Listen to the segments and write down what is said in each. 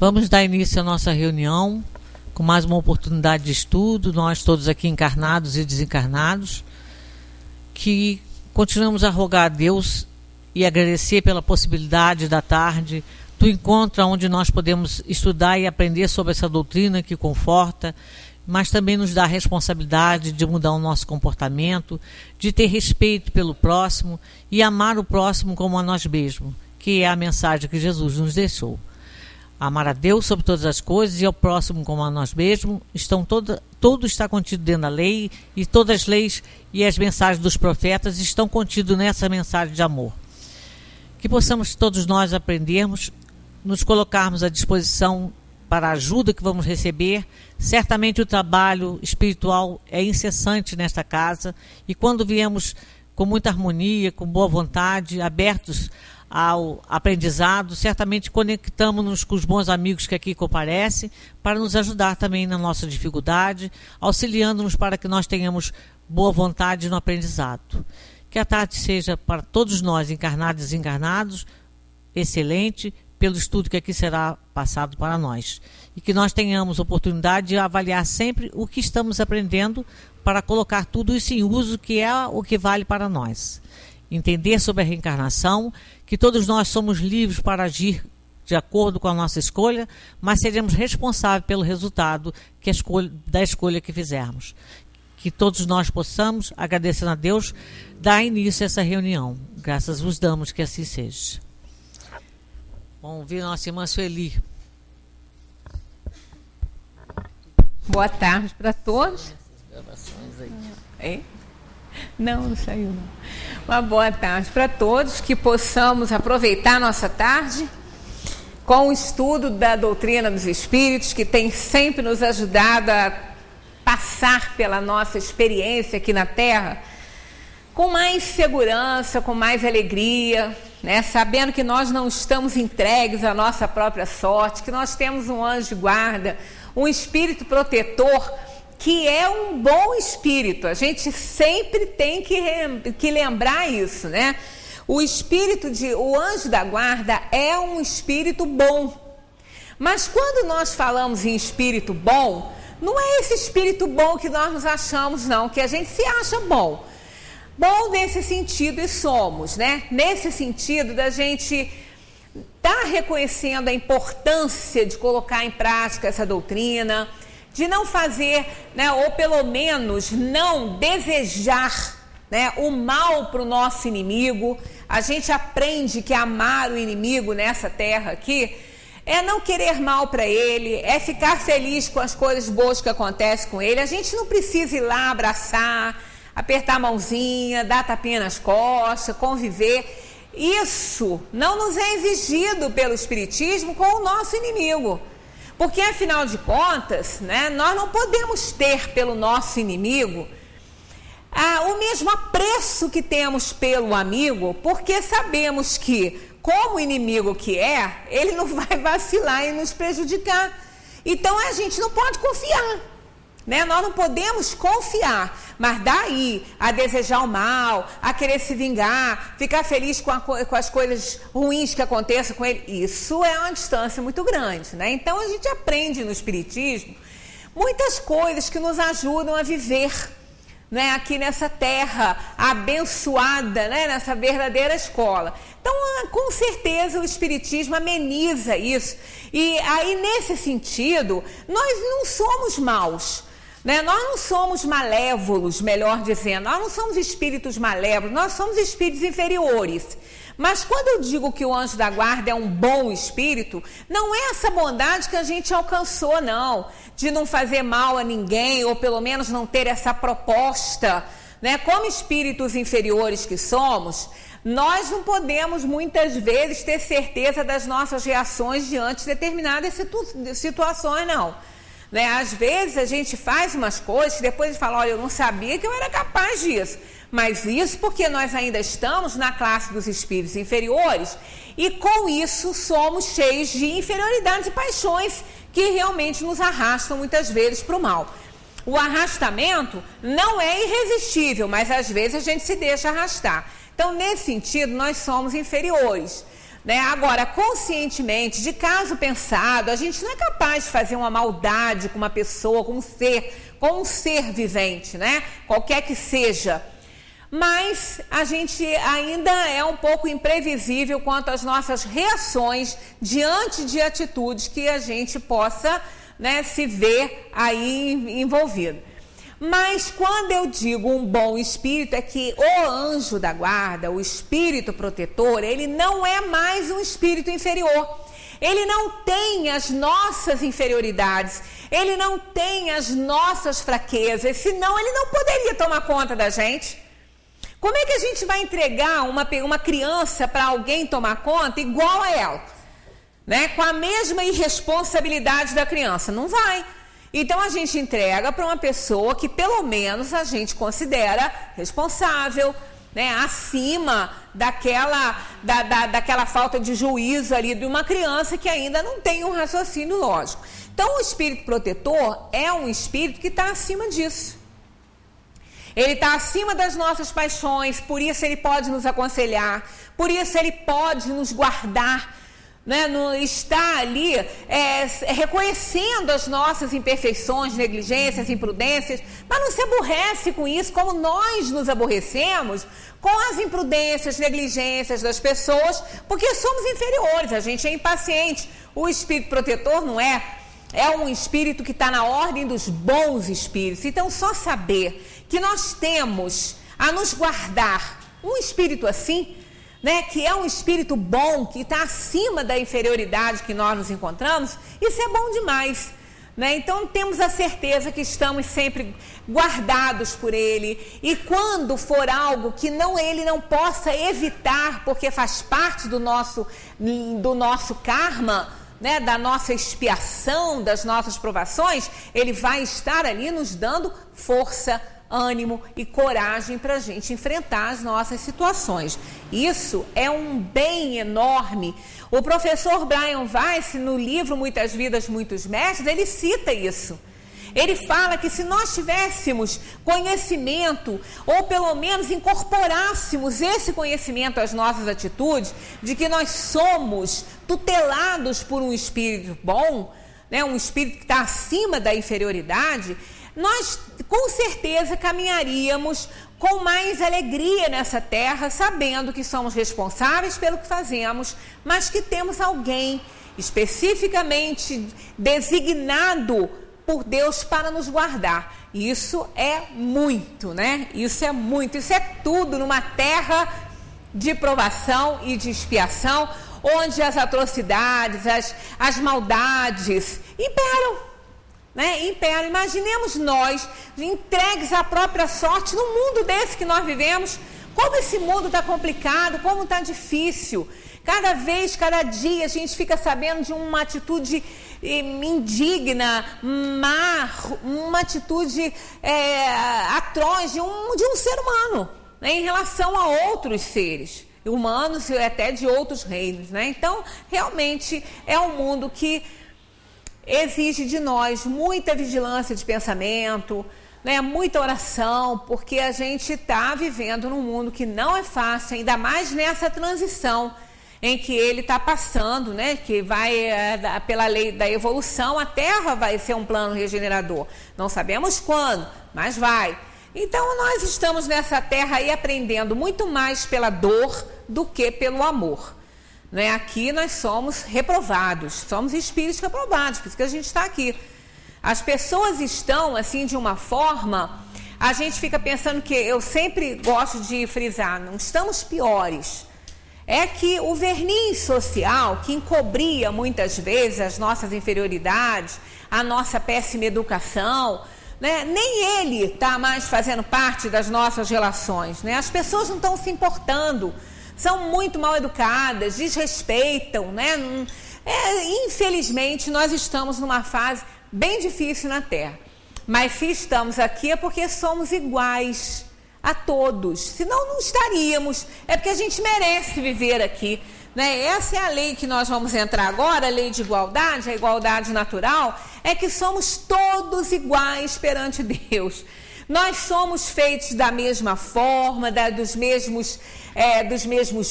Vamos dar início à nossa reunião com mais uma oportunidade de estudo, nós todos aqui encarnados e desencarnados, que continuamos a rogar a Deus e agradecer pela possibilidade da tarde, do encontro onde nós podemos estudar e aprender sobre essa doutrina que conforta, mas também nos dá a responsabilidade de mudar o nosso comportamento, de ter respeito pelo próximo e amar o próximo como a nós mesmos, que é a mensagem que Jesus nos deixou. Amar a Deus sobre todas as coisas e ao próximo como a nós mesmos, tudo está contido dentro da lei, e todas as leis e as mensagens dos profetas estão contidos nessa mensagem de amor. Que possamos todos nós aprendermos, nos colocarmos à disposição para a ajuda que vamos receber. Certamente o trabalho espiritual é incessante nesta casa, e quando viemos com muita harmonia, com boa vontade, abertos ao aprendizado, certamente conectamos-nos com os bons amigos que aqui comparecem para nos ajudar também na nossa dificuldade, auxiliando-nos para que nós tenhamos boa vontade no aprendizado. Que a tarde seja para todos nós, encarnados e desencarnados, excelente, pelo estudo que aqui será passado para nós. E que nós tenhamos oportunidade de avaliar sempre o que estamos aprendendo para colocar tudo isso em uso, que é o que vale para nós. Entender sobre a reencarnação, que todos nós somos livres para agir de acordo com a nossa escolha, mas seremos responsáveis pelo resultado da escolha que fizermos. Que todos nós possamos, agradecendo a Deus, dar início a essa reunião. Graças vos damos que assim seja. Vamos ouvir nossa irmã Sueli. Boa tarde para todos. Não saiu não. Uma boa tarde para todos, que possamos aproveitar nossa tarde com o estudo da doutrina dos Espíritos, que tem sempre nos ajudado a passar pela nossa experiência aqui na Terra com mais segurança, com mais alegria, né? Sabendo que nós não estamos entregues à nossa própria sorte, que nós temos um anjo de guarda, um espírito protetor, que é um bom espírito. A gente sempre tem que lembrar isso, né? O anjo da guarda é um espírito bom. Mas quando nós falamos em espírito bom, não é esse espírito bom que nós nos achamos, não, que a gente se acha bom. Bom nesse sentido e somos, né? Nesse sentido da gente estar reconhecendo a importância de colocar em prática essa doutrina, de não fazer, né, ou pelo menos não desejar, né, o mal para o nosso inimigo. A gente aprende que amar o inimigo nessa terra aqui é não querer mal para ele, é ficar feliz com as coisas boas que acontecem com ele. A gente não precisa ir lá abraçar, apertar a mãozinha, dar tapinha nas costas, conviver. Isso não nos é exigido pelo Espiritismo com o nosso inimigo. Porque, afinal de contas, né, nós não podemos ter pelo nosso inimigo o mesmo apreço que temos pelo amigo, porque sabemos que, como inimigo que é, ele não vai vacilar e nos prejudicar. Então, a gente não pode confiar, né? Nós não podemos confiar, mas daí a desejar o mal, a querer se vingar, ficar feliz com as coisas ruins que aconteçam com ele, isso é uma distância muito grande, né? Então a gente aprende no Espiritismo muitas coisas que nos ajudam a viver, né, aqui nessa terra abençoada, né, nessa verdadeira escola. Então, com certeza, o Espiritismo ameniza isso. E aí, nesse sentido, nós não somos maus, né? Nós não somos malévolos, melhor dizendo. Nós não somos espíritos malévolos, nós somos espíritos inferiores. Mas quando eu digo que o anjo da guarda é um bom espírito, não é essa bondade que a gente alcançou, não, de não fazer mal a ninguém, ou pelo menos não ter essa proposta, né? Como espíritos inferiores que somos, nós não podemos muitas vezes ter certeza das nossas reações diante de determinadas situações, não. Né? Às vezes a gente faz umas coisas que depois a gente fala, olha, eu não sabia que eu era capaz disso. Mas isso porque nós ainda estamos na classe dos espíritos inferiores e com isso somos cheios de inferioridades e paixões que realmente nos arrastam muitas vezes para o mal. O arrastamento não é irresistível, mas às vezes a gente se deixa arrastar. Então, nesse sentido, nós somos inferiores. né? Agora, conscientemente, de caso pensado, a gente não é capaz de fazer uma maldade com uma pessoa, com um ser vivente, né? Qualquer que seja. Mas a gente ainda é um pouco imprevisível quanto às nossas reações diante de atitudes que a gente possa, né, se ver aí envolvido. Mas quando eu digo um bom espírito, é que o anjo da guarda, o espírito protetor, ele não é mais um espírito inferior. Ele não tem as nossas inferioridades, ele não tem as nossas fraquezas, senão ele não poderia tomar conta da gente. Como é que a gente vai entregar uma criança para alguém tomar conta igual a ela? Né? Com a mesma irresponsabilidade da criança? Não vai. Então a gente entrega para uma pessoa que pelo menos a gente considera responsável, né? Acima daquela falta de juízo ali de uma criança que ainda não tem um raciocínio lógico. Então o espírito protetor é um espírito que está acima disso. Ele está acima das nossas paixões, por isso ele pode nos aconselhar, por isso ele pode nos guardar, né? Está ali reconhecendo as nossas imperfeições, negligências, imprudências, mas não se aborrece com isso, como nós nos aborrecemos com as imprudências, negligências das pessoas, porque somos inferiores, a gente é impaciente. O espírito protetor não é. É um espírito que está na ordem dos bons espíritos. Então, só saber que nós temos a nos guardar um espírito assim, né, que é um espírito bom, que está acima da inferioridade que nós nos encontramos, isso é bom demais. Né? Então, temos a certeza que estamos sempre guardados por ele. E quando for algo que ele não possa evitar, porque faz parte do nosso karma, né, da nossa expiação, das nossas provações, ele vai estar ali nos dando força, ânimo e coragem para a gente enfrentar as nossas situações. Isso é um bem enorme. O professor Brian Weiss, no livro Muitas Vidas, Muitos Mestres, ele cita isso. Ele fala que se nós tivéssemos conhecimento, ou pelo menos incorporássemos esse conhecimento às nossas atitudes, de que nós somos tutelados por um espírito bom, né, um espírito que está acima da inferioridade, nós com certeza caminharíamos com mais alegria nessa terra, sabendo que somos responsáveis pelo que fazemos, mas que temos alguém especificamente designado por Deus para nos guardar. Isso é muito, né? Isso é muito, isso é tudo numa terra de provação e de expiação, onde as atrocidades, as maldades imperam, né? Imperam. Imaginemos nós entregues à própria sorte no mundo desse que nós vivemos. Como esse mundo está complicado, como está difícil. Cada vez, cada dia, a gente fica sabendo de uma atitude indigna, má, uma atitude atroz de um ser humano, né, em relação a outros seres humanos e até de outros reinos. Né? Então, realmente, é um mundo que exige de nós muita vigilância de pensamento, né, muita oração, porque a gente está vivendo num mundo que não é fácil, ainda mais nessa transição em que ele está passando, né, que vai, pela lei da evolução, a Terra vai ser um plano regenerador. Não sabemos quando, mas vai. Então, nós estamos nessa Terra aí aprendendo muito mais pela dor do que pelo amor. Né? Aqui nós somos reprovados, somos espíritos reprovados, por isso que a gente está aqui. As pessoas estão, assim, de uma forma, a gente fica pensando que, eu sempre gosto de frisar, não estamos piores. É que o verniz social, que encobria muitas vezes as nossas inferioridades, a nossa péssima educação, né? Nem ele está mais fazendo parte das nossas relações. Né? As pessoas não estão se importando, são muito mal educadas, desrespeitam. Né? Infelizmente, nós estamos numa fase bem difícil na Terra. Mas se estamos aqui é porque somos iguais a todos, senão não estaríamos, é porque a gente merece viver aqui, né? Essa é a lei que nós vamos entrar agora, a lei de igualdade, a igualdade natural, é que somos todos iguais perante Deus. Nós somos feitos da mesma forma, dos mesmos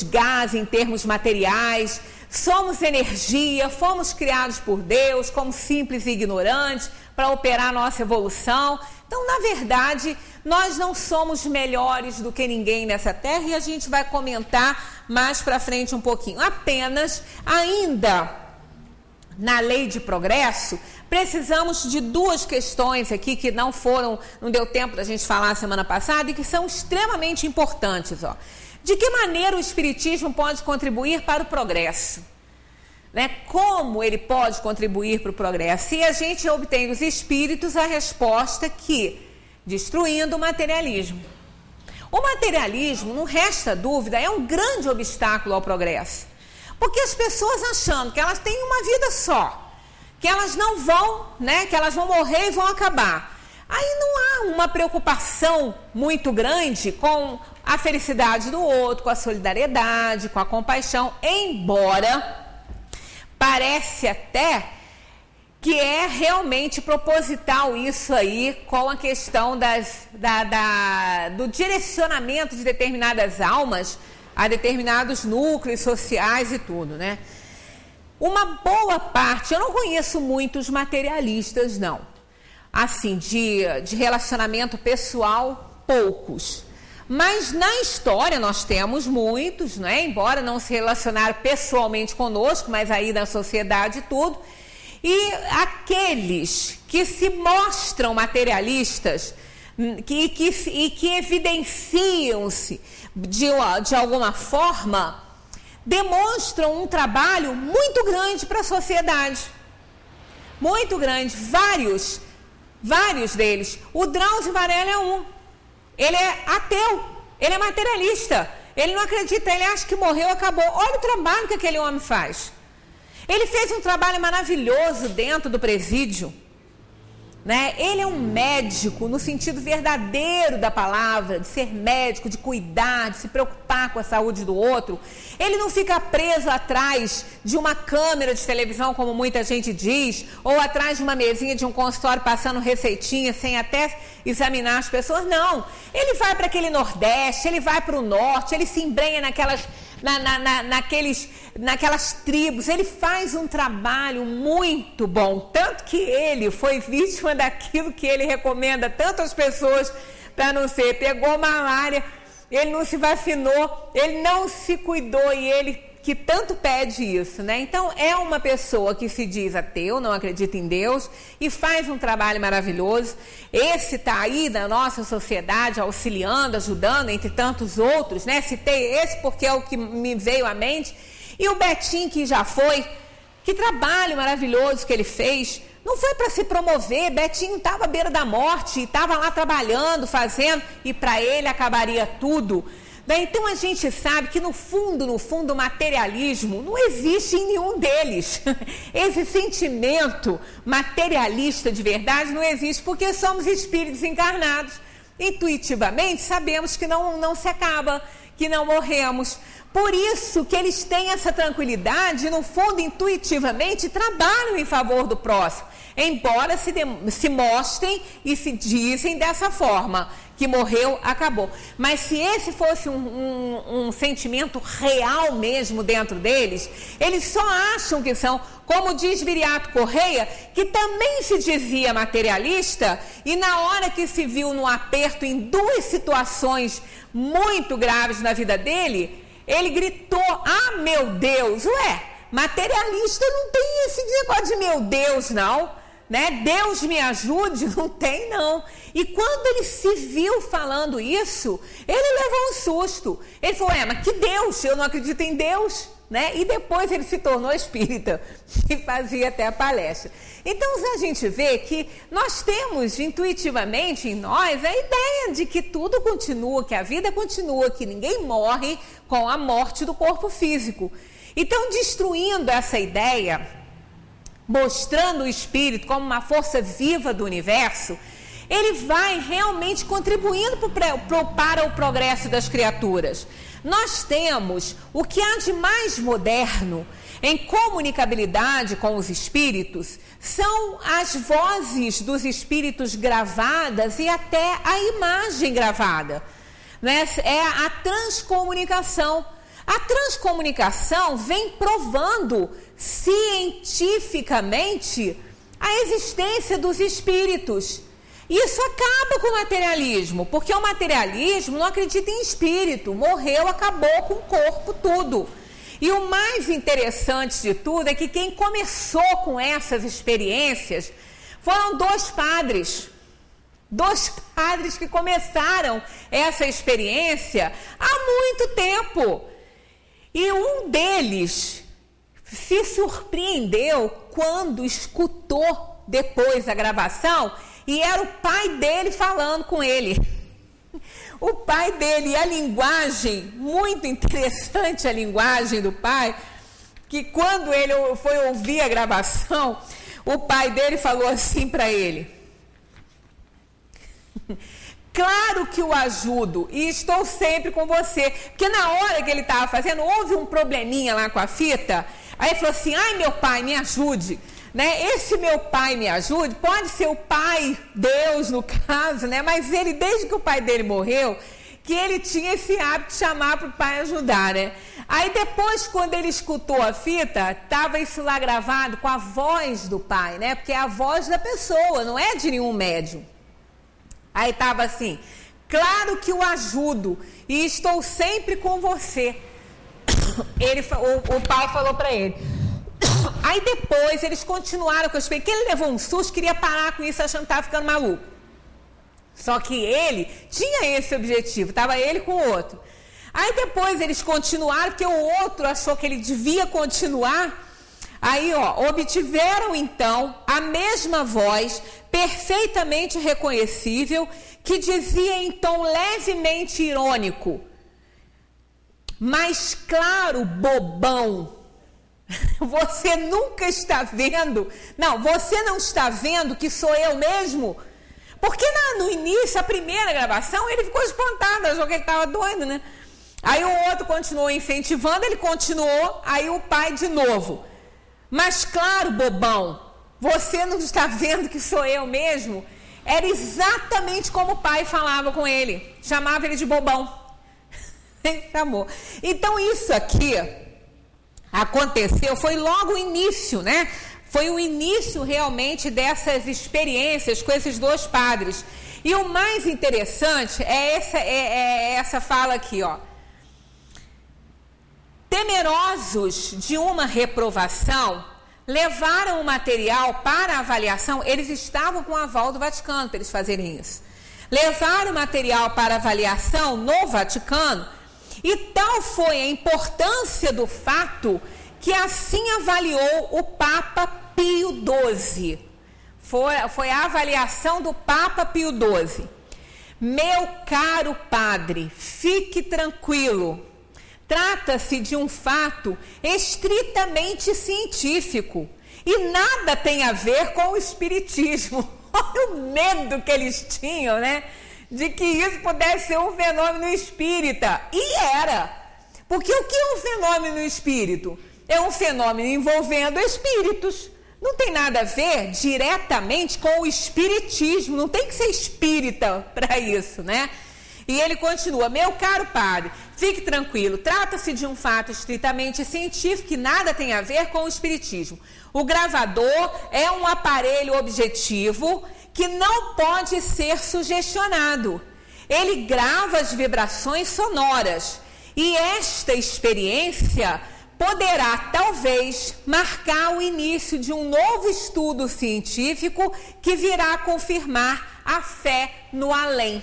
gases em termos materiais. Somos energia, fomos criados por Deus como simples e ignorantes para operar nossa evolução. Então, na verdade, nós não somos melhores do que ninguém nessa terra e a gente vai comentar mais para frente um pouquinho. Apenas, ainda na lei de progresso, precisamos de duas questões aqui que não deu tempo da gente falar semana passada e que são extremamente importantes, ó. De que maneira o Espiritismo pode contribuir para o progresso? Né? Como ele pode contribuir para o progresso? E a gente obtém dos Espíritos a resposta que, destruindo o materialismo. O materialismo, não resta dúvida, é um grande obstáculo ao progresso. Porque as pessoas achando que elas têm uma vida só, que elas não vão, né? Que elas vão morrer e vão acabar. Aí não há uma preocupação muito grande com a felicidade do outro, com a solidariedade, com a compaixão, embora parece até que é realmente proposital isso aí com a questão do direcionamento de determinadas almas a determinados núcleos sociais e tudo, né? Uma boa parte, eu não conheço muitos materialistas, não. Assim, de relacionamento pessoal, poucos. Mas na história nós temos muitos, né? Embora não se relacionaram pessoalmente conosco, mas aí na sociedade e tudo. E aqueles que se mostram materialistas e que evidenciam-se de alguma forma, demonstram um trabalho muito grande para a sociedade. Muito grande. Vários deles. O Drauzio Varela é um. Ele é ateu, ele é materialista, ele não acredita, ele acha que morreu, acabou. Olha o trabalho que aquele homem faz. Ele fez um trabalho maravilhoso dentro do presídio, né? Ele é um médico no sentido verdadeiro da palavra, de ser médico, de cuidar, de se preocupar com a saúde do outro. Ele não fica preso atrás de uma câmera de televisão, como muita gente diz, ou atrás de uma mesinha de um consultório passando receitinha sem até examinar as pessoas. Não, ele vai para aquele Nordeste, ele vai para o Norte, ele se embrenha naquelas tribos, ele faz um trabalho muito bom, tanto que ele foi vítima daquilo que ele recomenda tanto às pessoas para não ser, pegou malária, ele não se vacinou, ele não se cuidou e ele que tanto pede isso, né? Então é uma pessoa que se diz ateu, não acredita em Deus e faz um trabalho maravilhoso. Esse está aí na nossa sociedade auxiliando, ajudando, entre tantos outros, né? Citei esse porque é o que me veio à mente. E o Betinho, que já foi, que trabalho maravilhoso que ele fez. Não foi para se promover, Betinho estava à beira da morte, estava lá trabalhando, fazendo, e para ele acabaria tudo. Então a gente sabe que no fundo, o materialismo não existe em nenhum deles. Esse sentimento materialista de verdade não existe, porque somos espíritos encarnados. Intuitivamente sabemos que não se acaba, que não morremos. Por isso que eles têm essa tranquilidade e, no fundo, intuitivamente, trabalham em favor do próximo. Embora se mostrem e se dizem dessa forma, que morreu, acabou. Mas se esse fosse um sentimento real mesmo dentro deles, eles só acham que são, como diz Viriato Correia, que também se dizia materialista, e na hora que se viu no aperto em duas situações muito graves na vida dele, ele gritou: ah, meu Deus, materialista não tem esse negócio de meu Deus, não, né? Deus me ajude, não tem, não. E quando ele se viu falando isso, ele levou um susto. Ele falou: mas que Deus? Eu não acredito em Deus, né? E depois ele se tornou espírita e fazia até a palestra. Então a gente vê que nós temos intuitivamente em nós a ideia de que tudo continua, que a vida continua, que ninguém morre com a morte do corpo físico. Então, destruindo essa ideia, mostrando o espírito como uma força viva do universo, ele vai realmente contribuindo para o progresso das criaturas. Nós temos o que há de mais moderno, em comunicabilidade com os espíritos são as vozes dos espíritos gravadas e até a imagem gravada, né? É a transcomunicação. A transcomunicação vem provando cientificamente a existência dos espíritos. Isso acaba com o materialismo, porque o materialismo não acredita em espírito, morreu, acabou com o corpo, tudo. E o mais interessante de tudo é que quem começou com essas experiências foram dois padres que começaram essa experiência há muito tempo. E um deles se surpreendeu quando escutou depois a gravação e era o pai dele falando com ele. O pai dele, a linguagem, muito interessante a linguagem do pai, que quando ele foi ouvir a gravação, o pai dele falou assim para ele: claro que o ajudo e estou sempre com você. Porque na hora que ele estava fazendo, houve um probleminha lá com a fita. Aí ele falou assim: ai, meu pai, me ajude, né? Esse meu pai me ajude, pode ser o pai, Deus no caso, né? Mas ele, desde que o pai dele morreu, que ele tinha esse hábito de chamar para o pai ajudar, né? Aí depois, quando ele escutou a fita, estava isso lá gravado com a voz do pai, né? Porque é a voz da pessoa, não é de nenhum médium. Aí estava assim: claro que o ajudo e estou sempre com você. O pai falou para ele. Aí depois eles continuaram com a experiência, que ele levou um susto, queria parar com isso, achando que estava ficando maluco. Só que ele tinha esse objetivo, estava ele com o outro. Aí depois eles continuaram, porque o outro achou que ele devia continuar. Aí, obtiveram então a mesma voz, perfeitamente reconhecível, que dizia em tom levemente irônico: mas claro, bobão, você nunca está vendo, você não está vendo que sou eu mesmo? Porque no início, a primeira gravação, ele ficou espantado, achou que ele estava doido, né? Aí o outro continuou incentivando, ele continuou, aí o pai de novo: mas claro, bobão, você não está vendo que sou eu mesmo? Era exatamente como o pai falava com ele, chamava ele de bobão. Chamou. Então isso aqui aconteceu, foi logo o início, né? Foi o início realmente dessas experiências com esses dois padres. E o mais interessante é essa fala aqui, Temerosos de uma reprovação, levaram o material para avaliação. Eles estavam com o aval do Vaticano para eles fazerem isso. Levaram o material para avaliação no Vaticano, e tal foi a importância do fato que assim avaliou o Papa Pio XII. Foi a avaliação do Papa Pio XII. Meu caro padre, fique tranquilo. Trata-se de um fato estritamente científico e nada tem a ver com o espiritismo. Olha o medo que eles tinham, né? De que isso pudesse ser um fenômeno espírita. E era. Porque o que é um fenômeno espírito? É um fenômeno envolvendo espíritos. Não tem nada a ver diretamente com o espiritismo. Não tem que ser espírita para isso, né? E ele continua: meu caro padre, fique tranquilo, trata-se de um fato estritamente científico que nada tem a ver com o espiritismo. O gravador é um aparelho objetivo que não pode ser sugestionado. Ele grava as vibrações sonoras e esta experiência poderá talvez marcar o início de um novo estudo científico que virá confirmar a fé no além.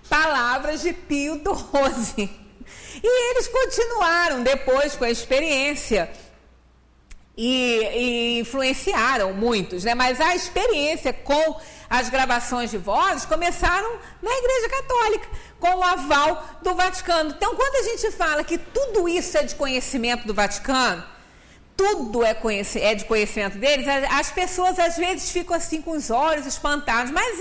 Palavras de Pio XII. E eles continuaram depois com a experiência e influenciaram muitos, né? Mas a experiência com as gravações de vozes começaram na Igreja Católica, com o aval do Vaticano. Então, quando a gente fala que tudo isso é de conhecimento do Vaticano, tudo é de conhecimento deles, as pessoas às vezes ficam assim com os olhos espantados, mas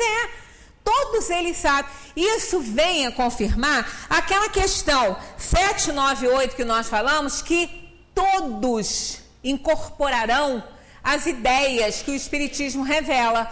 todos eles sabem. Isso vem a confirmar aquela questão 798 que nós falamos, que todos incorporarão as ideias que o Espiritismo revela.